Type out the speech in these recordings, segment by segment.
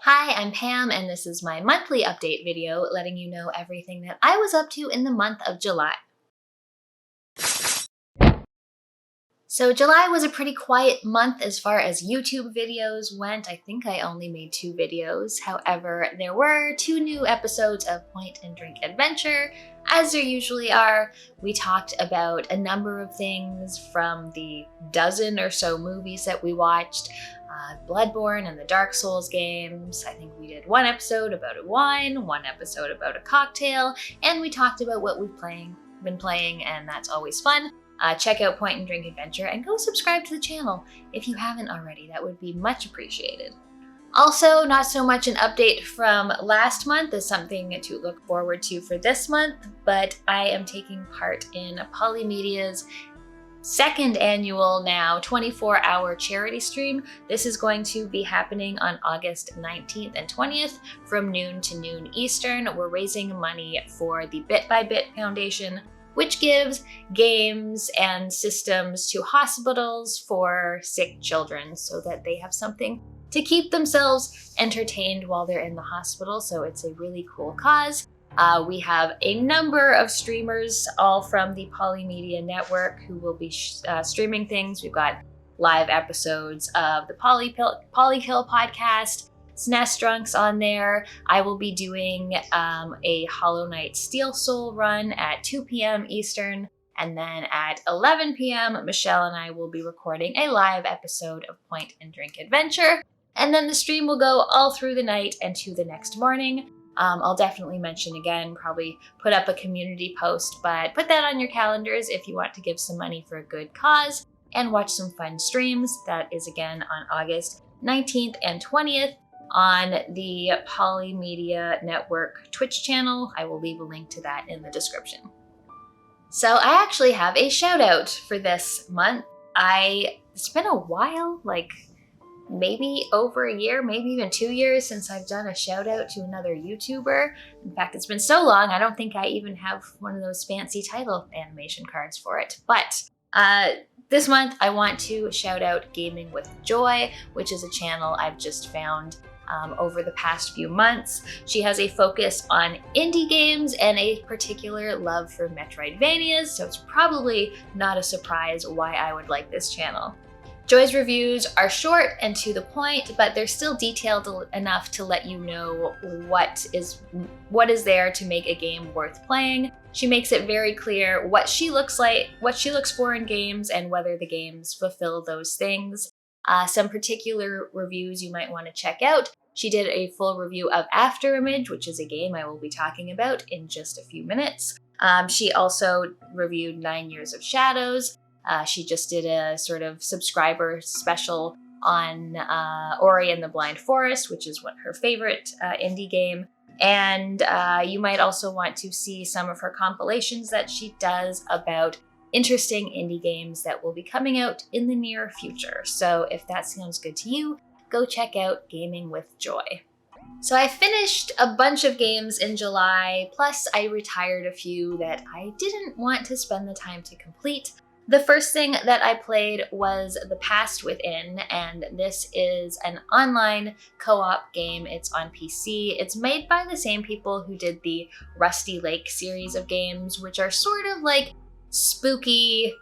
Hi, I'm Pam, and this is my monthly update video letting you know everything that I was up to in the month of July. So July was a pretty quiet month as far as YouTube videos went. I think I only made 2 videos. However, there were 2 new episodes of Point and Drink Adventure. As there usually are, we talked about a number of things from the dozen or so movies that we watched, Bloodborne and the Dark Souls games. I think we did 1 episode about a wine, 1 episode about a cocktail, and we talked about what we've been playing, and that's always fun. Check out Point and Drink Adventure and go subscribe to the channel if you haven't already. That would be much appreciated. Also, not so much an update from last month as something to look forward to for this month, but I am taking part in Polymedia's second annual now 24-hour charity stream. This is going to be happening on August 19th and 20th from noon to noon Eastern. We're raising money for the Bit by Bit Foundation, which gives games and systems to hospitals for sick children so that they have something to keep themselves entertained while they're in the hospital. So it's a really cool cause. We have a number of streamers, all from the Polymedia network, who will be streaming things. We've got live episodes of the Polykill podcast, SNES Drunks on there. I will be doing a Hollow Knight Steel Soul run at 2 p.m. Eastern, and then at 11 p.m. Michelle and I will be recording a live episode of Point and Drink Adventure, and then the stream will go all through the night and to the next morning. I'll definitely mention again, probably put up a community post, but put that on your calendars if you want to give some money for a good cause and watch some fun streams. That is again on August 19th and 20th. On the Polymedia Network Twitch channel. I will leave a link to that in the description. So I actually have a shout out for this month. It's been a while, like maybe over a year, maybe even 2 years since I've done a shout out to another YouTuber. In fact, it's been so long, I don't think I even have one of those fancy title animation cards for it. But this month I want to shout out Gaming with Joy, which is a channel I've just found over the past few months. She has a focus on indie games and a particular love for Metroidvanias, so it's probably not a surprise why I would like this channel. Joy's reviews are short and to the point, but they're still detailed enough to let you know what is there to make a game worth playing. She makes it very clear what she looks for in games, and whether the games fulfill those things. Some particular reviews you might want to check out. She did a full review of Afterimage, which is a game I will be talking about in just a few minutes. She also reviewed 9 Years of Shadows. She just did a sort of subscriber special on Ori and the Blind Forest, which is her favorite indie game. And you might also want to see some of her compilations that she does about interesting indie games that will be coming out in the near future. So if that sounds good to you, go check out Gaming with Joy. So I finished a bunch of games in July, plus I retired a few that I didn't want to spend the time to complete. The first thing that I played was The Past Within, and this is an online co-op game. It's on PC. It's made by the same people who did the Rusty Lake series of games, which are sort of like spooky,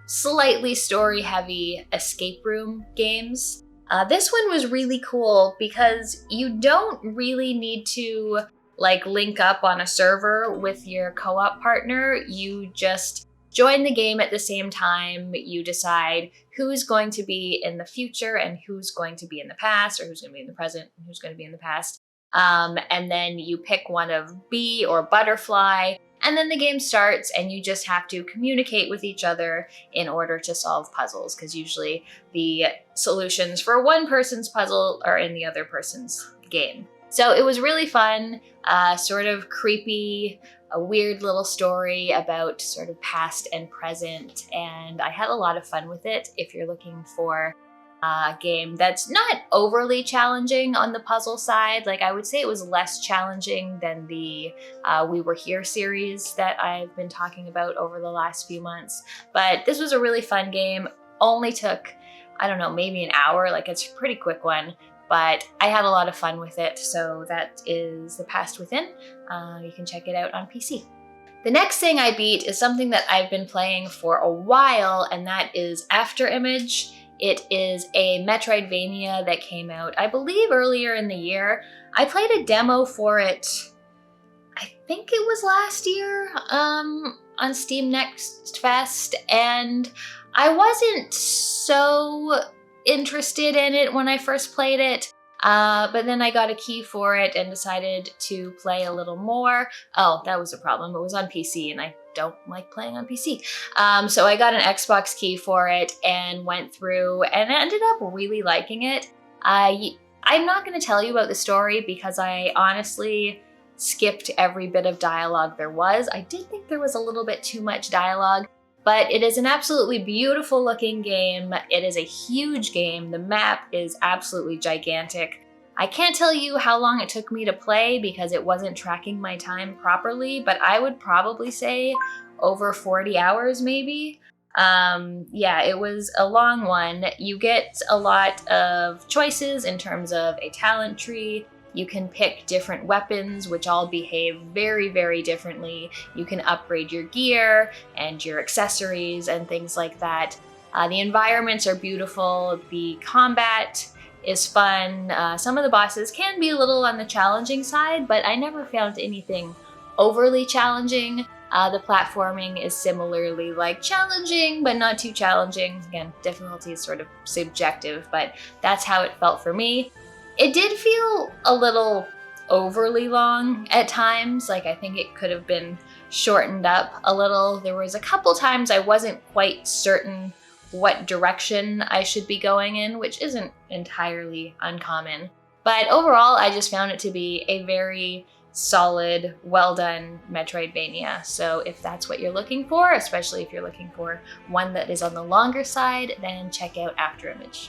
slightly story-heavy escape room games. This one was really cool because you don't really need to link up on a server with your co-op partner. You just join the game at the same time. You decide who's going to be in the future and who's going to be in the past, or who's going to be in the present and who's going to be in the past. And then you pick one of bee or butterfly, and then the game starts and you just have to communicate with each other in order to solve puzzles, because usually the solutions for one person's puzzle are in the other person's game. So it was really fun, sort of creepy, a weird little story about sort of past and present, and I had a lot of fun with it. If you're looking for a game that's not overly challenging on the puzzle side, I would say it was less challenging than the We Were Here series that I've been talking about over the last few months. But this was a really fun game. Only took, I don't know, maybe an hour. It's a pretty quick one. but I had a lot of fun with it, so that is The Past Within. You can check it out on PC. The next thing I beat is something that I've been playing for a while, and that is Afterimage. It is a Metroidvania that came out, I believe, earlier in the year. I played a demo for it, I think it was last year, on Steam Next Fest, and I wasn't so interested in it when I first played it, but then I got a key for it and decided to play a little more. Oh, that was a problem. It was on PC, and I don't like playing on PC. So I got an Xbox key for it and went through and ended up really liking it. I'm not going to tell you about the story because I honestly skipped every bit of dialogue there was. I did think there was a little bit too much dialogue, but it is an absolutely beautiful looking game. It is a huge game. The map is absolutely gigantic. I can't tell you how long it took me to play because it wasn't tracking my time properly, but I would probably say over 40 hours maybe. Yeah, it was a long one. You get a lot of choices in terms of a talent tree. You can pick different weapons, which all behave very, very differently. You can upgrade your gear and your accessories and things like that. The environments are beautiful. The combat is fun. Some of the bosses can be a little on the challenging side, but I never found anything overly challenging. The platforming is similarly challenging, but not too challenging. Again, difficulty is sort of subjective, but that's how it felt for me. It did feel a little overly long at times. I think it could have been shortened up a little. There was a couple times I wasn't quite certain what direction I should be going in, which isn't entirely uncommon. But overall, I just found it to be a very solid, well-done Metroidvania. So if that's what you're looking for, especially if you're looking for one that is on the longer side, then check out Afterimage.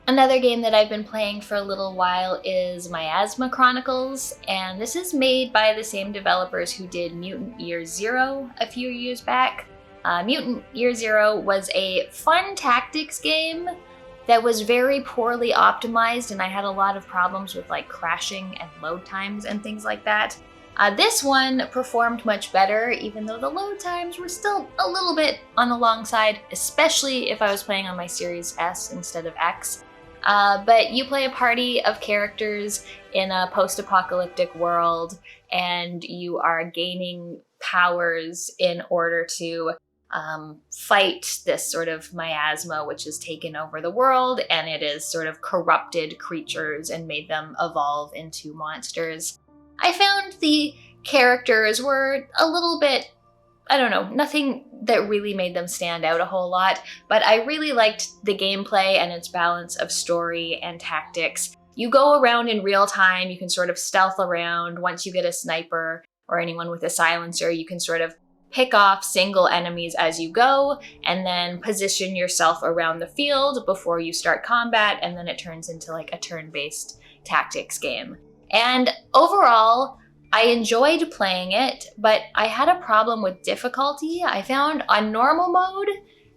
Another game that I've been playing for a little while is Miasma Chronicles, and this is made by the same developers who did Mutant Year Zero a few years back. Mutant Year Zero was a fun tactics game that was very poorly optimized, and I had a lot of problems with crashing and load times and things like that. This one performed much better, even though the load times were still a little bit on the long side, especially if I was playing on my Series S instead of X. But you play a party of characters in a post-apocalyptic world, and you are gaining powers in order to fight this sort of miasma which has taken over the world, and it has sort of corrupted creatures and made them evolve into monsters. I found the characters were a little bit, I don't know, nothing that really made them stand out a whole lot, but I really liked the gameplay and its balance of story and tactics. You go around in real time, you can sort of stealth around. Once you get a sniper or anyone with a silencer, you can sort of pick off single enemies as you go, and then position yourself around the field before you start combat, and then it turns into a turn-based tactics game. And overall, I enjoyed playing it, but I had a problem with difficulty. I found on normal mode,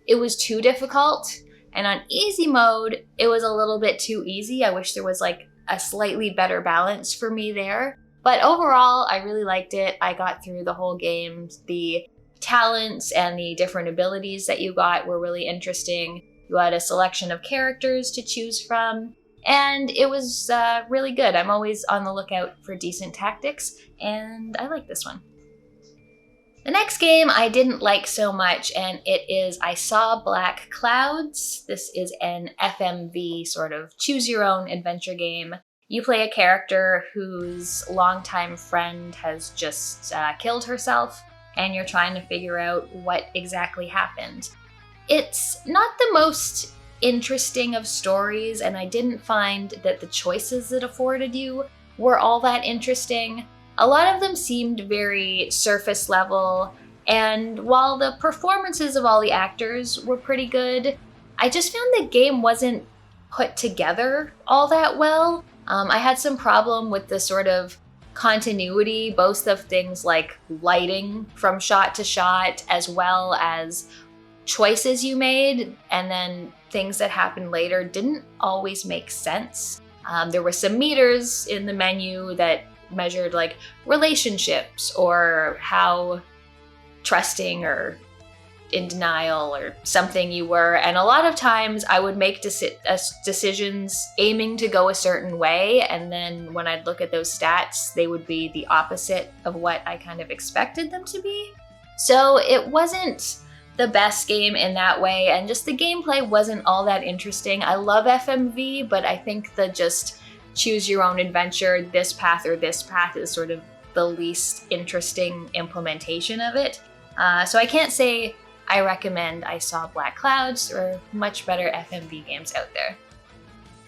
it was too difficult, and on easy mode, it was a little bit too easy. I wish there was a slightly better balance for me there. But overall, I really liked it. I got through the whole game. The talents and the different abilities that you got were really interesting. You had a selection of characters to choose from, and it was really good. I'm always on the lookout for decent tactics, and I like this one. The next game I didn't like so much, and it is I Saw Black Clouds. This is an FMV sort of choose your own adventure game. You play a character whose longtime friend has just killed herself, and you're trying to figure out what exactly happened. It's not the most interesting of stories, and I didn't find that the choices it afforded you were all that interesting. A lot of them seemed very surface level, and while the performances of all the actors were pretty good, I just found the game wasn't put together all that well. I had some problem with the sort of continuity, both of things like lighting from shot to shot, as well as choices you made, and then things that happened later didn't always make sense. There were some meters in the menu that measured like relationships or how trusting or in denial or something you were, and a lot of times I would make decisions aiming to go a certain way, and then when I'd look at those stats, they would be the opposite of what I kind of expected them to be. So it wasn't the best game in that way, and just the gameplay wasn't all that interesting. I love FMV, but I think the just choose your own adventure, this path or this path, is sort of the least interesting implementation of it. So I can't say I recommend I Saw Black Clouds. There are much better FMV games out there.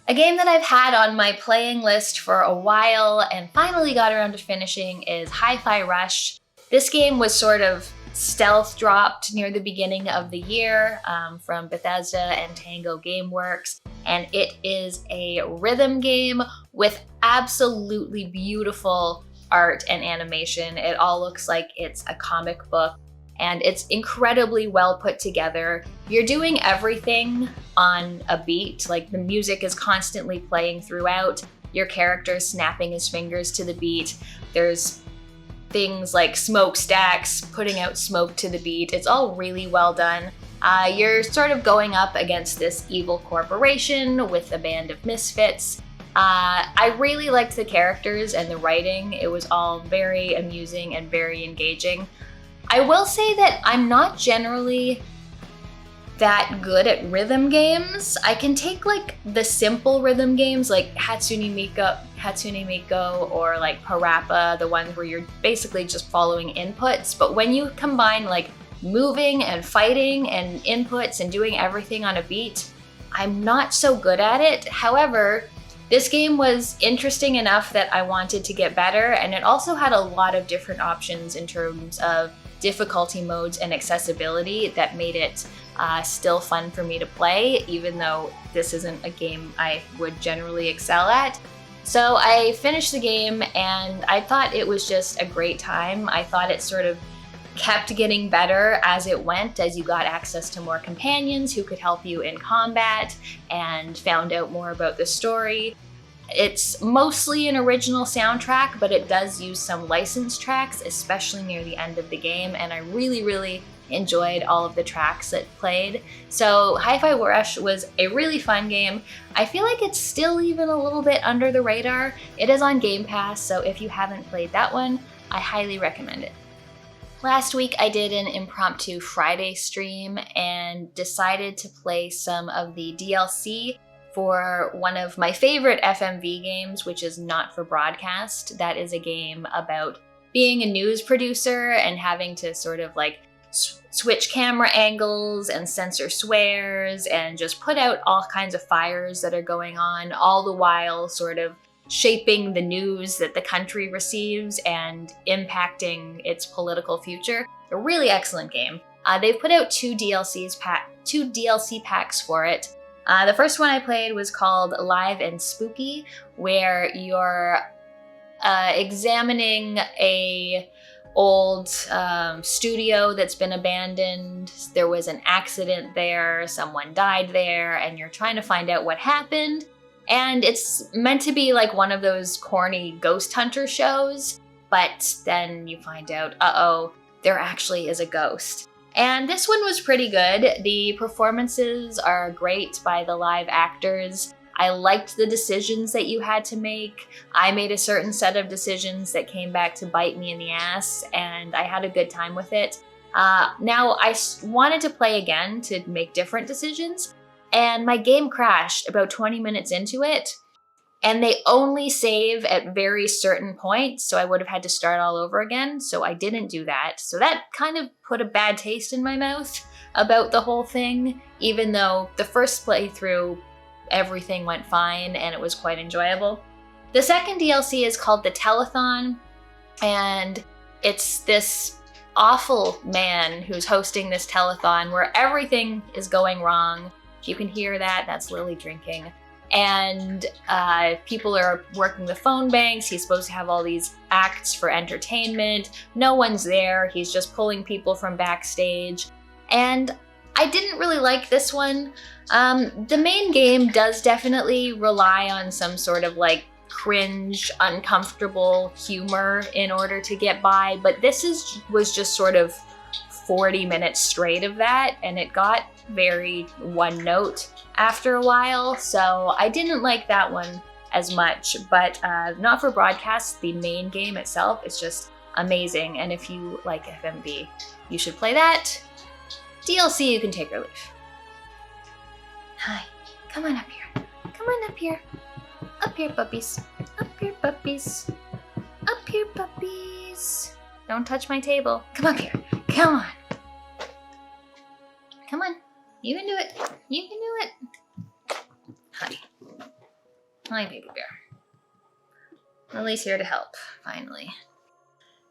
A game that I've had on my playing list for a while and finally got around to finishing is Hi-Fi Rush. This game was sort of stealth dropped near the beginning of the year from Bethesda and Tango Gameworks, and it is a rhythm game with absolutely beautiful art and animation. It all looks like it's a comic book, and it's incredibly well put together. You're doing everything on a beat, like the music is constantly playing throughout, your character's snapping his fingers to the beat. There's things like smokestacks, putting out smoke to the beat. It's all really well done. You're sort of going up against this evil corporation with a band of misfits. I really liked the characters and the writing. It was all very amusing and very engaging. I will say that I'm not generally that good at rhythm games. I can take like the simple rhythm games like Hatsune Miku or like Parappa, the ones where you're basically just following inputs. But when you combine like moving and fighting and inputs and doing everything on a beat, I'm not so good at it. However, this game was interesting enough that I wanted to get better, and it also had a lot of different options in terms of difficulty modes and accessibility that made it still fun for me to play, even though this isn't a game I would generally excel at. So I finished the game and I thought it was just a great time. I thought it sort of kept getting better as it went, as you got access to more companions who could help you in combat and found out more about the story. It's mostly an original soundtrack, but it does use some licensed tracks, especially near the end of the game, and I really enjoyed all of the tracks that played. So Hi-Fi Rush was a really fun game. I feel like it's still even a little bit under the radar. It is on Game Pass, so if you haven't played that one, I highly recommend it. Last week I did an impromptu Friday stream and decided to play some of the DLC for one of my favorite FMV games, which is Not for Broadcast. That is a game about being a news producer and having to sort of like switch camera angles and censor swears and just put out all kinds of fires that are going on, all the while sort of shaping the news that the country receives and impacting its political future. A really excellent game. They've put out two DLC packs for it. The first one I played was called Live and Spooky, where you're examining a old studio that's been abandoned. There was an accident there, someone died there, and you're trying to find out what happened. And it's meant to be like one of those corny ghost hunter shows, but then you find out, uh-oh, there actually is a ghost. And this one was pretty good. The performances are great by the live actors. I liked the decisions that you had to make. I made a certain set of decisions that came back to bite me in the ass, and I had a good time with it. Now, I wanted to play again to make different decisions, and my game crashed about 20 minutes into it, and they only save at very certain points, so I would have had to start all over again, so I didn't do that. So that kind of put a bad taste in my mouth about the whole thing, even though the first playthrough, everything went fine and it was quite enjoyable. The second DLC is called The Telethon, and it's this awful man who's hosting this telethon where everything is going wrong. If you can hear that, that's Lily drinking. And people are working the phone banks. He's supposed to have all these acts for entertainment. No one's there. He's just pulling people from backstage. And I didn't really like this one. The main game does definitely rely on some sort of like cringe, uncomfortable humor in order to get by, but this was just sort of 40 minutes straight of that, and it got very one note after a while, so I didn't like that one as much, but not for broadcast. The main game itself is just amazing, and if you like FMV, you should play that. DLC you can take or leave. Hi, come on up here. Come on up here. Up here, puppies. Up here, puppies. Up here, puppies. Don't touch my table. Come up here. Come on. Come on. You can do it. You can do it. Hi. Hi, baby bear. Lily's here to help, finally.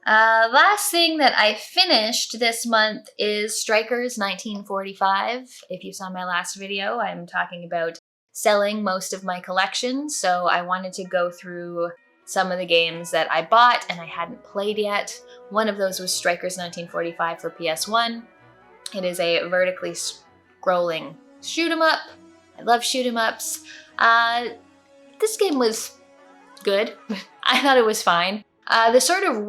Last thing that I finished this month is Strikers 1945. If you saw my last video, I'm talking about selling most of my collection, so I wanted to go through some of the games that I bought and I hadn't played yet. One of those was Strikers 1945 for PS1. It is a vertically scrolling shoot 'em up. I love shoot 'em ups. This game was good. I thought it was fine. The sort of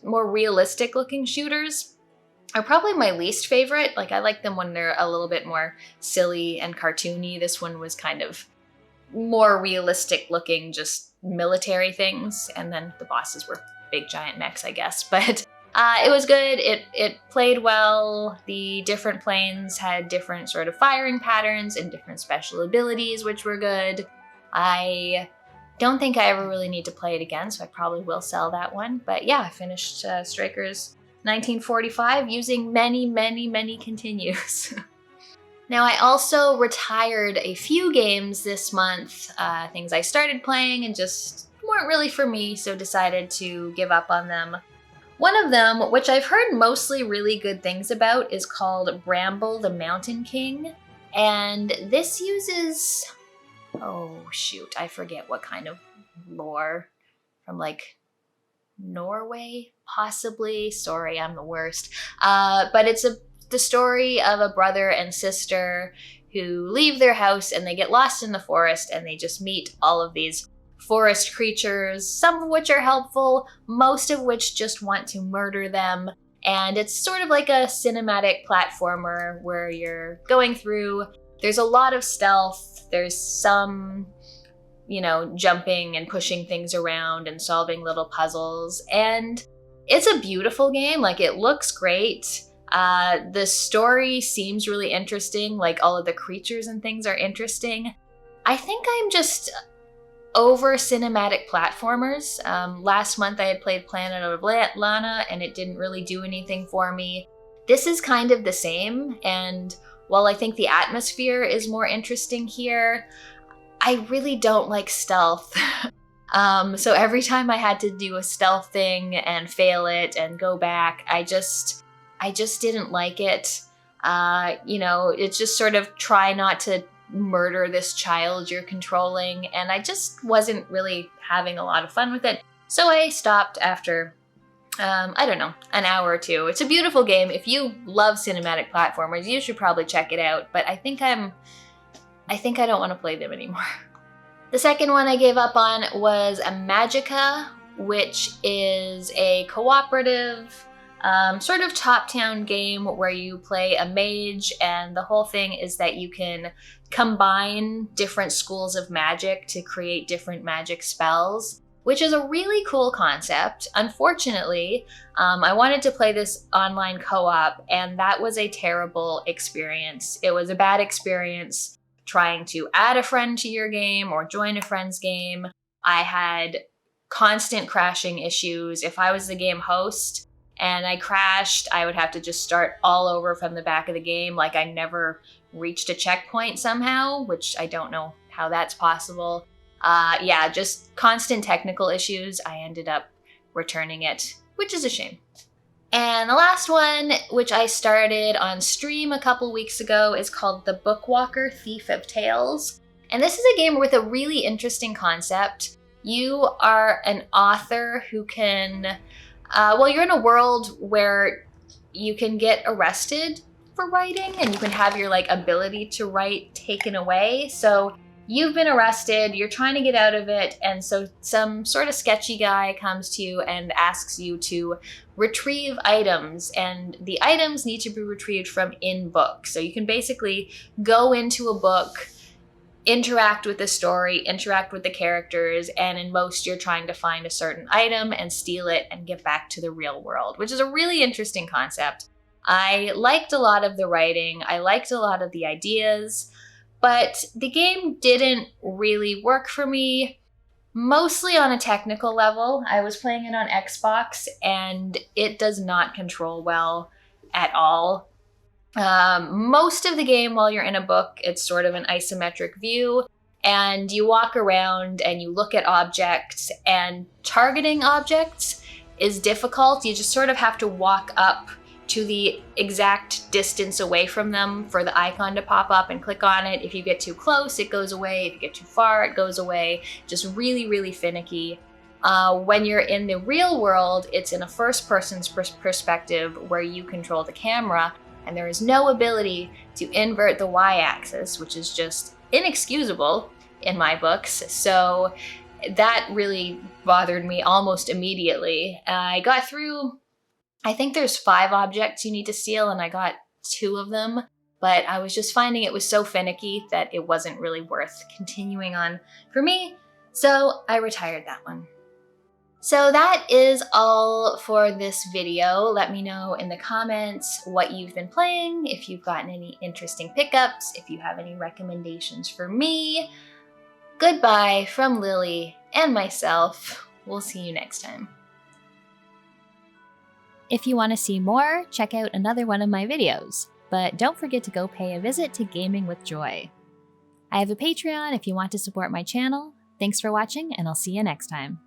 more realistic looking shooters are probably my least favorite. Like, I like them when they're a little bit more silly and cartoony. This one was kind of more realistic looking, just military things. And then the bosses were big giant mechs, I guess. But it was good. It played well. The different planes had different sort of firing patterns and different special abilities, which were good. I don't think I ever really need to play it again, so I probably will sell that one. But yeah, I finished Strikers 1945 using many continues. Now, I also retired a few games this month, things I started playing and just weren't really for me, so decided to give up on them. One of them, which I've heard mostly really good things about, is called Bramble the Mountain King. And this uses, oh shoot, I forget what kind of lore, from like Norway, possibly. Sorry, I'm the worst. But it's the story of a brother and sister who leave their house and they get lost in the forest and they just meet all of these forest creatures, some of which are helpful, most of which just want to murder them. And it's sort of like a cinematic platformer where you're going through. There's a lot of stealth. There's some, jumping and pushing things around and solving little puzzles. And it's a beautiful game. Like, it looks great. The story seems really interesting. Like, all of the creatures and things are interesting. I think I'm just over cinematic platformers. Last month I had played Planet of Lana and it didn't really do anything for me. This is kind of the same, and while I think the atmosphere is more interesting here, I really don't like stealth. So every time I had to do a stealth thing and fail it and go back, I just didn't like it. It's just sort of try not to murder this child you're controlling, and I just wasn't really having a lot of fun with it. So I stopped after, I don't know, an hour or two. It's a beautiful game. If you love cinematic platformers, you should probably check it out, but I think I don't want to play them anymore. The second one I gave up on was a Magicka, which is a cooperative sort of top-down game where you play a mage, and the whole thing is that you can combine different schools of magic to create different magic spells, which is a really cool concept. Unfortunately, I wanted to play this online co-op, and that was a terrible experience. It was a bad experience trying to add a friend to your game or join a friend's game. I had constant crashing issues. If I was the game host and I crashed, I would have to just start all over from the back of the game. Like, I never reached a checkpoint somehow, which I don't know how that's possible. Just constant technical issues. I ended up returning it, which is a shame. And the last one, which I started on stream a couple weeks ago, is called The Bookwalker Thief of Tales. And this is a game with a really interesting concept. You are an author who can, you're in a world where you can get arrested for writing, and you can have your like ability to write taken away. So you've been arrested, you're trying to get out of it, and so some sort of sketchy guy comes to you and asks you to retrieve items, and the items need to be retrieved from in book. So you can basically go into a book, interact with the story, interact with the characters, and in most you're trying to find a certain item and steal it and get back to the real world, which is a really interesting concept. I liked a lot of the writing, I liked a lot of the ideas, but the game didn't really work for me, mostly on a technical level. I was playing it on Xbox and it does not control well at all. Most of the game while you're in a book, it's sort of an isometric view, and you walk around and you look at objects, and targeting objects is difficult. You just sort of have to walk up to the exact distance away from them for the icon to pop up and click on it. If you get too close, it goes away. If you get too far, it goes away. Just really, really finicky. When you're in the real world, it's in a first person's perspective where you control the camera, and there is no ability to invert the y-axis, which is just inexcusable in my books. So that really bothered me almost immediately. I got through, I think there's 5 objects you need to steal, and I got 2 of them, but I was just finding it was so finicky that it wasn't really worth continuing on for me, so I retired that one. So that is all for this video. Let me know in the comments what you've been playing, if you've gotten any interesting pickups, if you have any recommendations for me. Goodbye from Lily and myself. We'll see you next time. If you want to see more, check out another one of my videos, but don't forget to go pay a visit to Gaming with Joy. I have a Patreon if you want to support my channel. Thanks for watching, and I'll see you next time.